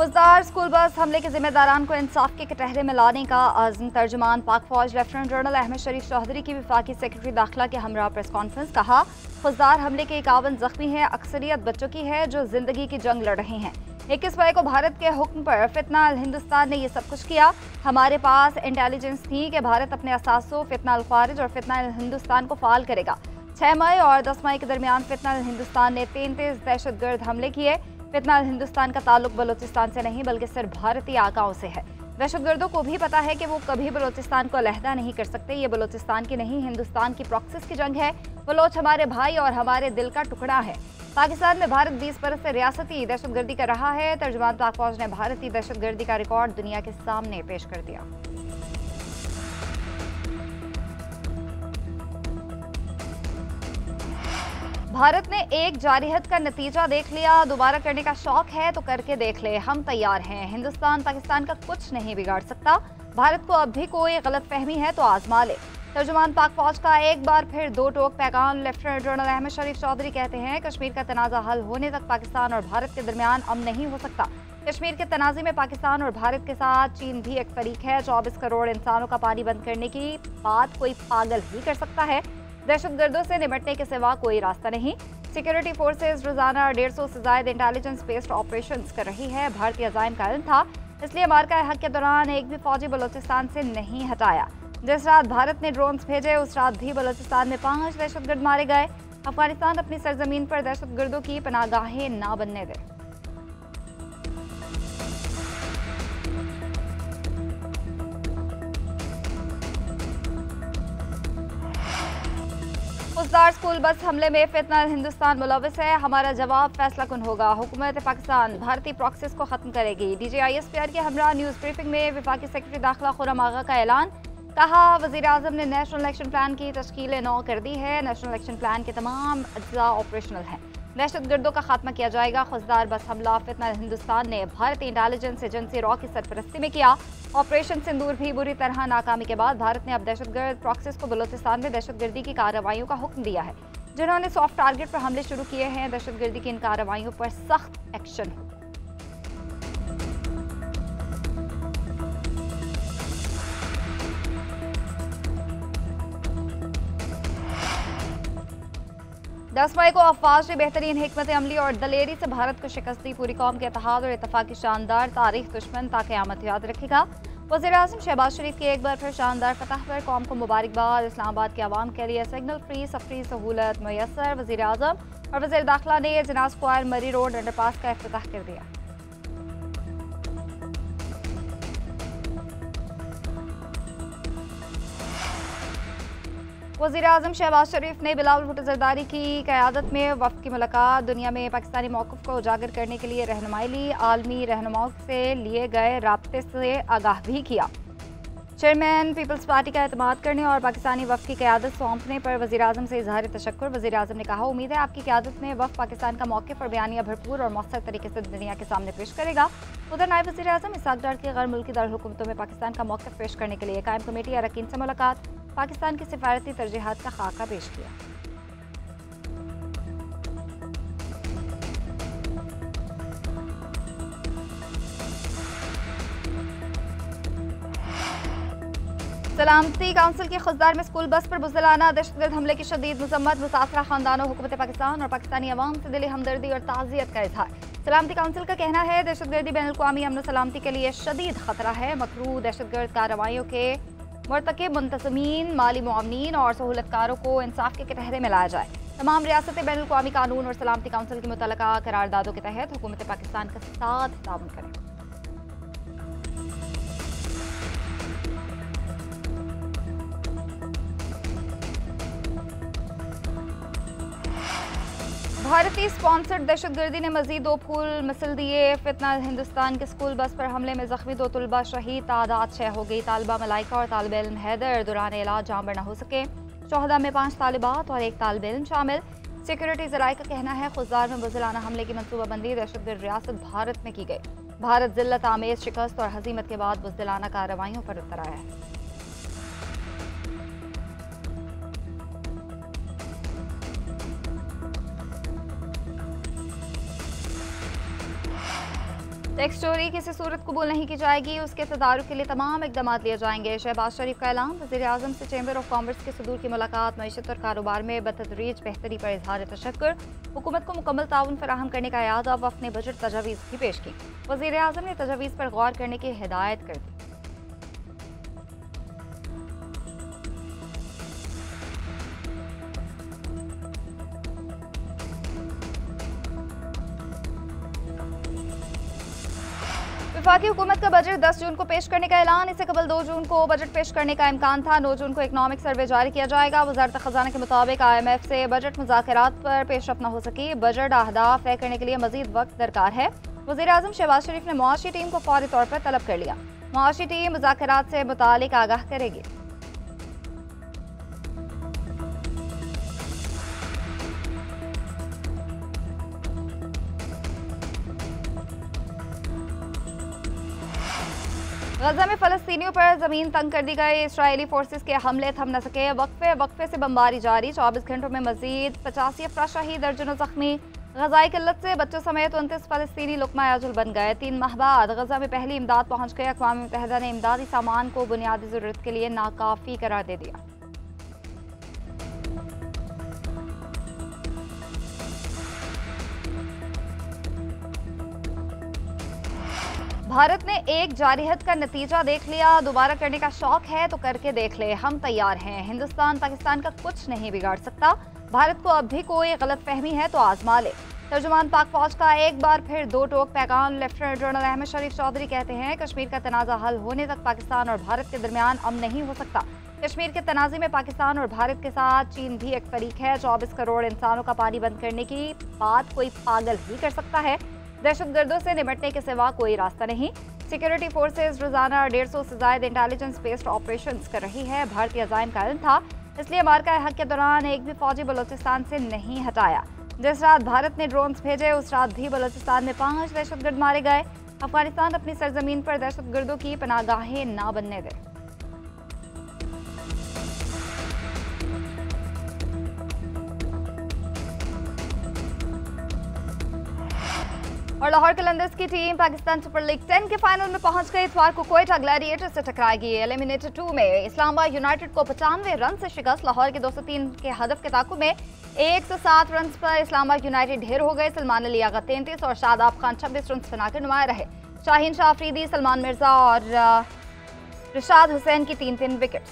फौजदार school bus हमले के जिम्मेदारान को इंसाफ के कटहरे में लाने का आज़म। तर्जुमान पाक फौज लेफ्टिनेंट जनरल अहमद शरीफ चौधरी की वफाकी सेक्रेटरी दाखिला के हमरा प्रेस कॉन्फ्रेंस। कहा, फौजदार हमले के 51 जख्मी हैं, अक्सरियत बच्चों की है जो जिंदगी की जंग लड़ रहे हैं। 21 मई को भारत के हुक्म पर फितना अल हिंदुस्तान ने ये सब कुछ किया। हमारे पास इंटेलिजेंस थी कि भारत अपने असासों फितना अल खारिज और फितना अल हिंदुस्तान को फाल करेगा। 6 मई और 10 मई के दरमियान फितना अल हिंदुस्तान ने 33 दहशतगर्द हमले किए। फितना अल हिंदुस्तान का ताल्लुक बलोचिस्तान से नहीं बल्कि सिर्फ भारतीय आकाओं से है। दहशतगर्दों को भी पता है कि वो कभी बलोचिस्तान को अलहदा नहीं कर सकते। ये बलोचिस्तान की नहीं, हिंदुस्तान की प्रॉक्सिस की जंग है। बलोच हमारे भाई और हमारे दिल का टुकड़ा है। पाकिस्तान में भारत 20 बरस से रियासती दहशतगर्दी कर रहा है। तर्जुमान पाक फौज ने भारतीय दहशतगर्दी का रिकॉर्ड दुनिया के सामने पेश कर दिया। भारत ने एक जारिहत का नतीजा देख लिया। दोबारा करने का शौक है तो करके देख ले, हम तैयार हैं। हिंदुस्तान पाकिस्तान का कुछ नहीं बिगाड़ सकता। भारत को अब भी कोई गलत फहमी है तो आजमा ले। तर्जुमान पाक फौज का एक बार फिर दो टोक पैगाम। लेफ्टिनेंट जनरल अहमद शरीफ चौधरी कहते हैं, कश्मीर का तनाज़ा हल होने तक पाकिस्तान और भारत के दरमियान अमन नहीं हो सकता। कश्मीर के तनाज़े में पाकिस्तान और भारत के साथ चीन भी एक फरीक है। 24 करोड़ इंसानों का पानी बंद करने की बात कोई पागल ही कर सकता है। दहशतगर्दों से निपटने के सिवा कोई रास्ता नहीं। सिक्योरिटी फोर्सेज रोजाना 150 से ज्यादा इंटेलिजेंस बेस्ड ऑपरेशंस कर रही है। भारतीय अज़ाइम का इल्म था, इसलिए मार्का हक के दौरान एक भी फौजी बलोचिस्तान से नहीं हटाया। जिस रात भारत ने ड्रोन्स भेजे उस रात भी बलोचिस्तान में 5 दहशतगर्द मारे गए। अफगानिस्तान अपनी सरजमीन पर दहशतगर्दों की पनाहगाहें ना बनने दे। फौजदार स्कूल बस हमले में फितना हिंदुस्तान मुलविस है। हमारा जवाब फैसला कुन होगा। हुकूमत पाकिस्तान भारतीय प्रॉक्सिस को खत्म करेगी। DGISPR के हमरा न्यूज़ ब्रीफिंग में वफाकी सेक्रेटरी दाखिला खुर्रम आगा का ऐलान। कहा, वज़ीर आज़म ने नेशनल इलेक्शन प्लान की तश्कील 9 कर दी है। नेशनल इलेक्शन प्लान के तमाम अज्जा ऑपरेशनल हैं। दहशतगर्दों का खात्मा किया जाएगा। फौजदार बस हमला फितना हिंदुस्तान ने भारतीय इंटेलिजेंस एजेंसी रॉ की सरपरस्ती में किया। ऑपरेशन सिंदूर भी बुरी तरह नाकामी के बाद भारत ने अब दहशतगर्द प्रॉक्सिस को बलोचिस्तान में दहशतगर्दी की कार्रवाइयों का हुक्म दिया है। जिन्होंने सॉफ्ट टारगेट पर हमले शुरू किए हैं, दहशतगर्दी की इन कार्रवाइयों पर सख्त एक्शन हो। दस मई को अफवाज ने बेहतरीन हिकमत अमली और दलेरी से भारत को शिकस्त दी। पूरी कौम के इत्तेहाद और इत्तेफाक की शानदार तारीख दुश्मन ता क़यामत याद रखेगा। वज़ीर आज़म शहबाज शरीफ की एक बार फिर शानदार फतह पर कौम को मुबारकबाद। इस्लामाबाद के अवाम के लिए सिग्नल फ्री सफरी सहूलत मैसर। वज़ीर आज़म और वज़ीर दाखिला ने जनाब स्क्वायर मरी रोड अंडरपास का इफ्तिताह कर दिया। वज़ीर आज़म शहबाज शरीफ ने बिलावल भुट्टो ज़रदारी की क़यादत में वफ़द की मुलाकात। दुनिया में पाकिस्तानी मौक़िफ़ को उजागर करने के लिए रहनुमाई ली। आलमी रहनुमाओं से लिए गए राब्ते से आगाह भी किया। चेयरमैन पीपल्स पार्टी का एतमाद करने और पाकिस्तानी वफ़द की क़यादत सौंपने पर वज़ीर आज़म से इज़हार तशक्कुर। वज़ीर आज़म ने कहा, उम्मीद है आपकी क़यादत में वफ़द पाकिस्तान का मौक़िफ़ और बयानिया भरपूर और मौसर तरीके से दुनिया के सामने पेश करेगा। उधर नायब वज़ीर आज़म इसहाक़ डार की गैर मुल्की दारकूमतों में पाकिस्तान का मौक़िफ़ पेश करने के लिए कायम कमेटी अरकान से मुलाकात। पाकिस्तान की सिफारती तरजीहात का खाका पेश किया। सलामती काउंसिल की खुददार में स्कूल बस पर बुज़दिलाना दहशतगर्द हमले की शदीद मजम्मत। मुतासरा खानदानों, हुकूमत पाकिस्तान और पाकिस्तानी अवाम से दिली हमदर्दी और ताज़ियत का इज़हार। सलामती काउंसिल का कहना है, दहशतगर्दी बैनुल-अक़वामी अमन सलामती के लिए शदीद खतरा है। मकरूह दहशतगर्द कार्रवाइयों के मुर्तकिब मुंतज़मीन, माली मुआवनीन और सहूलतकारों को इंसाफ के कटहरे में लाया जाए। तमाम रियासतें बैनुल-अक़वामी कानून और सलामती काउंसिल की मुतल्लका करारदादों के तहत हुकूमत पाकिस्तान का साथ ताउन करें। भारतीय स्पॉन्सर्ड दहशतगर्दी ने मजीद 2 फूल मिसल दिए। फितना हिंदुस्तान के स्कूल बस पर हमले में जख्मी 2 तुलबा शहीद, तादाद 6 हो गई। तालिबा मलाइका और तालिब इल्म हैदर दौरान इलाज जाम न हो सके। शोहदा में 5 तालिबात और 1 तालिब इल्म शामिल। सिक्योरिटी ज़राए का कहना है, खुज़दार में बुज़दिलाना हमले की मनसूबाबंदी दहशतगर्द रियासत भारत में की गई। भारत जिल्लत आमेज शिकस्त और हजीमत के बाद बुज़दिलाना कार्रवाइयों पर उतर आया है। टैक्स चोरी किसी सूरत कबूल नहीं की जाएगी, उसके तदारुक के लिए तमाम इकदाम लिए जाएंगे। शहबाज शरीफ का ऐलान। वज़ीर आज़म से चैम्बर ऑफ कॉमर्स के सदूर की मुलाकात। मईशत और कारोबार में बतदरीज बेहतरी पर इजहार तशक्कुर। हुकूमत को मुकम्मल ताउन फराहम करने का याद। वफ़द ने बजट तजावीज़ भी पेश की। वज़ीर आज़म ने तजावीज़ पर गौर करने की हिदायत कर दी। वफाकी हुकूमत का बजट 10 जून को पेश करने का ऐलान। इससे कबल 2 जून को बजट पेश करने का इम्कान था। 9 जून को इकनॉमिक सर्वे जारी किया जाएगा। वजारत खजाना के मुताबिक IMF से बजट मुज़ाकरात पर पेशरफ्त न हो सकी। बजट अहदाफ तय करने के लिए मजीद वक्त दरकार है। वज़ीर आज़म शहबाज शरीफ ने मुआशी टीम को फौरी तौर पर तलब कर लिया। मुआशी टीम मुज़ाकरात से मुतालिक आगाह करेगी। गजा में फ़लस्तीनियों पर ज़मीन तंग कर दी गई। इसराइली फोर्सेस के हमले थम न सके। वक्फे से बमबारी जारी। 24 घंटों में मजीद 85 अफराद शहीद, दर्जनों जख्मी। गजाई किल्लत से बच्चों समेत 29 फ़लस्तीनी लुक़मा आजुल बन गए। 3 माह बाद गजा में पहली इमदाद पहुँच गई। अक़वाम मुत्तहिदा ने इमदादी सामान को बुनियादी ज़रूरत के लिए नाकाफ़ी करार दे दिया। भारत ने एक जारिहत का नतीजा देख लिया। दोबारा करने का शौक है तो करके देख ले, हम तैयार हैं। हिंदुस्तान पाकिस्तान का कुछ नहीं बिगाड़ सकता। भारत को अब भी कोई गलतफहमी है तो आजमा ले। तर्जुमान पाक फौज का एक बार फिर दो टोक पैगाम। लेफ्टिनेंट जनरल अहमद शरीफ चौधरी कहते हैं कश्मीर का तनाज़ा हल होने तक पाकिस्तान और भारत के दरमियान अमन नहीं हो सकता। कश्मीर के तनाज़े में पाकिस्तान और भारत के साथ चीन भी एक फरीक है। 24 करोड़ इंसानों का पानी बंद करने की बात कोई पागल ही कर सकता है। दहशतगर्दों से निपटने के सिवा कोई रास्ता नहीं। सिक्योरिटी फोर्सेज रोजाना 150 से ज्यादा इंटेलिजेंस बेस्ड ऑपरेशंस कर रही है। भारतीय अज़ाइम का इल्म था, इसलिए मार्का हक के दौरान एक भी फौजी बलोचिस्तान से नहीं हटाया। जिस रात भारत ने ड्रोन्स भेजे उस रात भी बलोचिस्तान में 5 दहशतगर्द मारे गए। अफगानिस्तान अपनी सरजमीन पर दहशतगर्दों की पनाहगाहें ना बनने दे। और लाहौर कलंदर्स की टीम पाकिस्तान सुपर लीग 10 के फाइनल में पहुंच गई। इतवार को कोयटा ग्लैडिएटर्स से टकराएगी। एलिमिनेटर 2 में इस्लामाबाद यूनाइटेड को 95 रन से शिकस्त। लाहौर के 203 के हदफ के ताकुब में 107 रन पर इस्लामाबाद यूनाइटेड ढेर हो गए। सलमान अली आगा 33 और शादाब खान 26 रन बनाकर नुमाया रहे। शाहीन शाह अफरीदी, सलमान मिर्जा और रिशाद हुसैन की 3-3 विकेट्स।